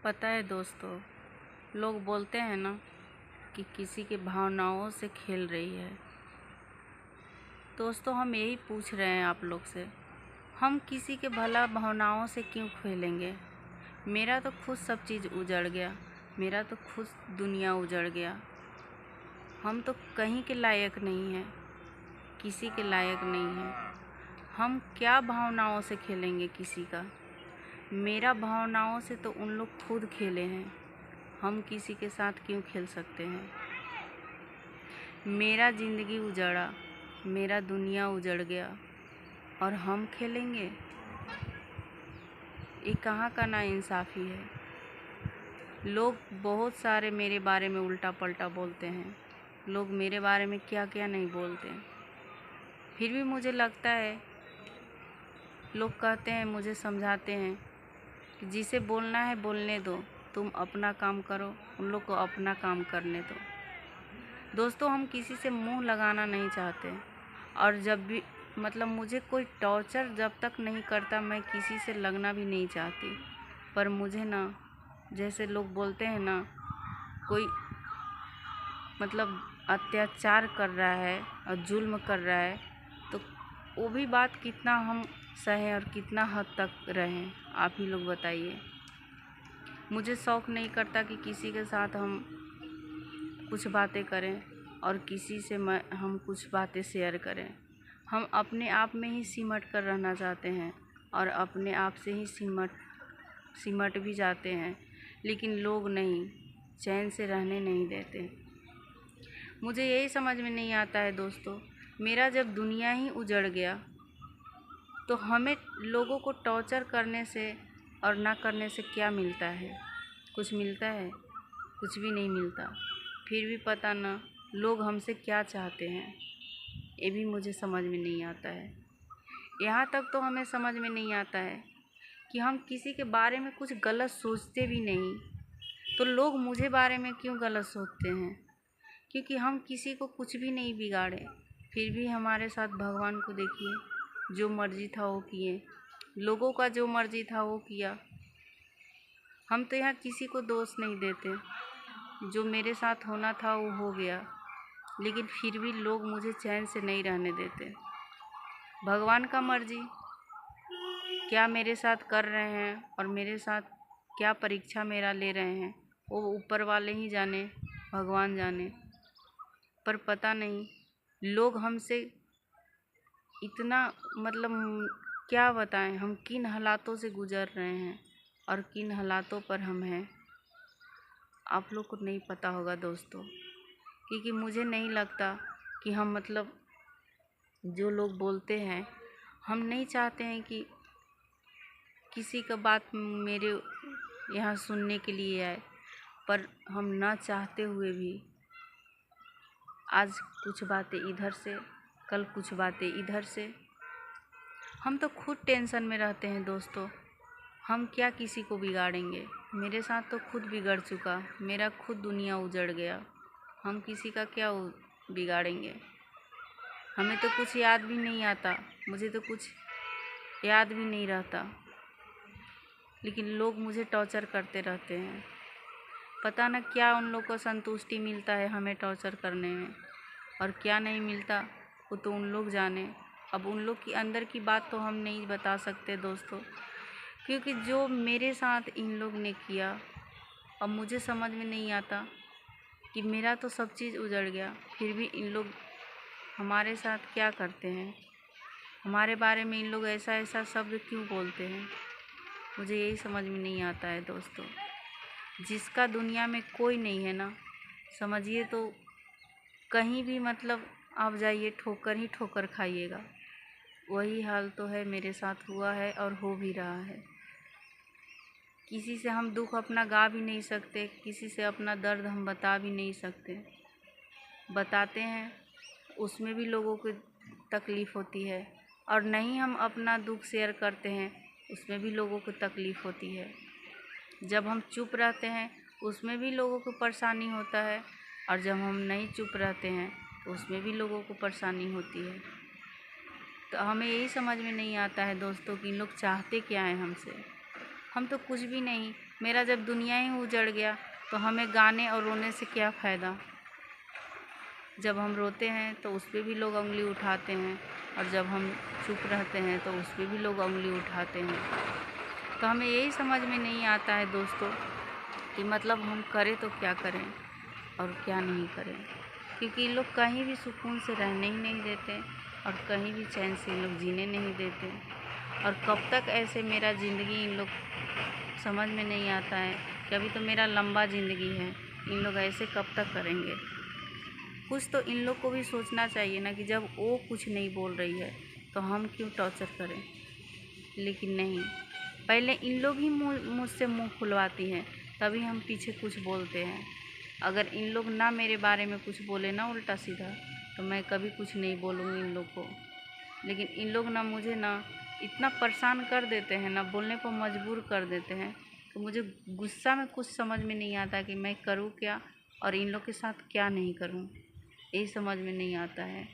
पता है दोस्तों, लोग बोलते हैं ना कि किसी की भावनाओं से खेल रही है। दोस्तों, हम यही पूछ रहे हैं आप लोग से, हम किसी के भला भावनाओं से क्यों खेलेंगे। मेरा तो खुद सब चीज़ उजड़ गया, मेरा तो खुद दुनिया उजड़ गया। हम तो कहीं के लायक नहीं हैं, किसी के लायक नहीं हैं। हम क्या भावनाओं से खेलेंगे किसी का। मेरा भावनाओं से तो उन लोग खुद खेले हैं, हम किसी के साथ क्यों खेल सकते हैं। मेरा ज़िंदगी उजड़ा, मेरा दुनिया उजड़ गया और हम खेलेंगे। ये कहाँ का नाइंसाफ़ी है। लोग बहुत सारे मेरे बारे में उल्टा पलटा बोलते हैं, लोग मेरे बारे में क्या क्या नहीं बोलते हैं। फिर भी मुझे लगता है, लोग कहते हैं, मुझे समझाते हैं कि जिसे बोलना है बोलने दो, तुम अपना काम करो, उन लोग को अपना काम करने दो। दोस्तों, हम किसी से मुंह लगाना नहीं चाहते, और जब भी मुझे कोई टॉर्चर जब तक नहीं करता, मैं किसी से लगना भी नहीं चाहती। पर मुझे ना, जैसे लोग बोलते हैं ना, कोई अत्याचार कर रहा है और जुल्म कर रहा है, तो वो भी बात कितना हम सहें और कितना हद तक रहें, आप ही लोग बताइए। मुझे शौक़ नहीं करता कि किसी के साथ हम कुछ बातें करें और किसी से हम कुछ बातें शेयर करें। हम अपने आप में ही सिमट कर रहना चाहते हैं और अपने आप से ही सिमट भी जाते हैं, लेकिन लोग नहीं, चैन से रहने नहीं देते। मुझे यही समझ में नहीं आता है दोस्तों, मेरा जब दुनिया ही उजड़ गया तो हमें लोगों को टॉर्चर करने से और ना करने से क्या मिलता है। कुछ मिलता है? कुछ भी नहीं मिलता। फिर भी पता ना लोग हमसे क्या चाहते हैं, ये भी मुझे समझ में नहीं आता है। यहाँ तक तो हमें समझ में नहीं आता है कि हम किसी के बारे में कुछ गलत सोचते भी नहीं, तो लोग मुझे बारे में क्यों गलत सोचते हैं। क्योंकि हम किसी को कुछ भी नहीं बिगाड़े, फिर भी हमारे साथ भगवान को देखिए, जो मर्जी था वो किए, लोगों का जो मर्जी था वो किया। हम तो यहाँ किसी को दोष नहीं देते, जो मेरे साथ होना था वो हो गया, लेकिन फिर भी लोग मुझे चैन से नहीं रहने देते। भगवान का मर्जी क्या मेरे साथ कर रहे हैं और मेरे साथ क्या परीक्षा मेरा ले रहे हैं, वो ऊपर वाले ही जाने, भगवान जाने। पर पता नहीं लोग हमसे इतना क्या बताएं, हम किन हालातों से गुज़र रहे हैं और किन हालातों पर हम हैं, आप लोग को नहीं पता होगा दोस्तों। क्योंकि मुझे नहीं लगता कि हम जो लोग बोलते हैं, हम नहीं चाहते हैं कि किसी का बात मेरे यहाँ सुनने के लिए आए। पर हम ना चाहते हुए भी आज कुछ बातें इधर से, कल कुछ बातें इधर से, हम तो खुद टेंशन में रहते हैं दोस्तों। हम क्या किसी को बिगाड़ेंगे। मेरे साथ तो खुद बिगड़ चुका, मेरा खुद दुनिया उजड़ गया, हम किसी का क्या बिगाड़ेंगे। हमें तो कुछ याद भी नहीं आता, मुझे तो कुछ याद भी नहीं रहता, लेकिन लोग मुझे टॉर्चर करते रहते हैं। पता न क्या उन लोग को संतुष्टि मिलता है हमें टॉर्चर करने में, और क्या नहीं मिलता वो तो उन लोग जाने। अब उन लोग की अंदर की बात तो हम नहीं बता सकते दोस्तों, क्योंकि जो मेरे साथ इन लोग ने किया, अब मुझे समझ में नहीं आता कि मेरा तो सब चीज़ उजड़ गया, फिर भी इन लोग हमारे साथ क्या करते हैं, हमारे बारे में इन लोग ऐसा ऐसा शब्द क्यों बोलते हैं। मुझे यही समझ में नहीं आता है दोस्तों। जिसका दुनिया में कोई नहीं है ना, समझिए तो कहीं भी आप जाइए, ठोकर ही ठोकर खाइएगा। वही हाल तो है, मेरे साथ हुआ है और हो भी रहा है। किसी से हम दुख अपना गा भी नहीं सकते, किसी से अपना दर्द हम बता भी नहीं सकते। बताते हैं उसमें भी लोगों को तकलीफ़ होती है, और नहीं हम अपना दुख शेयर करते हैं उसमें भी लोगों को तकलीफ़ होती है। जब हम चुप रहते हैं उसमें भी लोगों को परेशानी होता है, और जब हम नहीं चुप रहते हैं तो उसमें भी लोगों को परेशानी होती है। तो हमें यही समझ में नहीं आता है दोस्तों कि इन लोग चाहते क्या हैं हमसे। हम तो कुछ भी नहीं, मेरा जब दुनिया ही उजड़ गया तो हमें गाने और रोने से क्या फ़ायदा। जब हम रोते हैं तो उस पे भी लोग उंगली उठाते हैं, और जब हम चुप रहते हैं तो उस पे भी लोग उंगली उठाते हैं। तो हमें यही समझ में नहीं आता है दोस्तों कि मतलब हम करें तो क्या करें और क्या नहीं करें, क्योंकि इन लोग कहीं भी सुकून से रहने ही नहीं देते और कहीं भी चैन से इन लोग जीने नहीं देते। और कब तक ऐसे मेरा ज़िंदगी इन लोग समझ में नहीं आता है कि अभी तो मेरा लंबा ज़िंदगी है, इन लोग ऐसे कब तक करेंगे। कुछ तो इन लोग को भी सोचना चाहिए ना कि जब वो कुछ नहीं बोल रही है तो हम क्यों टॉर्चर करें। लेकिन नहीं, पहले इन लोग ही मुझसे मुंह खुलवाती हैं, तभी हम पीछे कुछ बोलते हैं। अगर इन लोग ना मेरे बारे में कुछ बोले ना उल्टा सीधा, तो मैं कभी कुछ नहीं बोलूँगी इन लोग को। लेकिन इन लोग ना मुझे ना इतना परेशान कर देते हैं ना, बोलने पर मजबूर कर देते हैं, तो मुझे गुस्सा में कुछ समझ में नहीं आता कि मैं करूँ क्या और इन लोग के साथ क्या नहीं करूँ, यही समझ में नहीं आता है।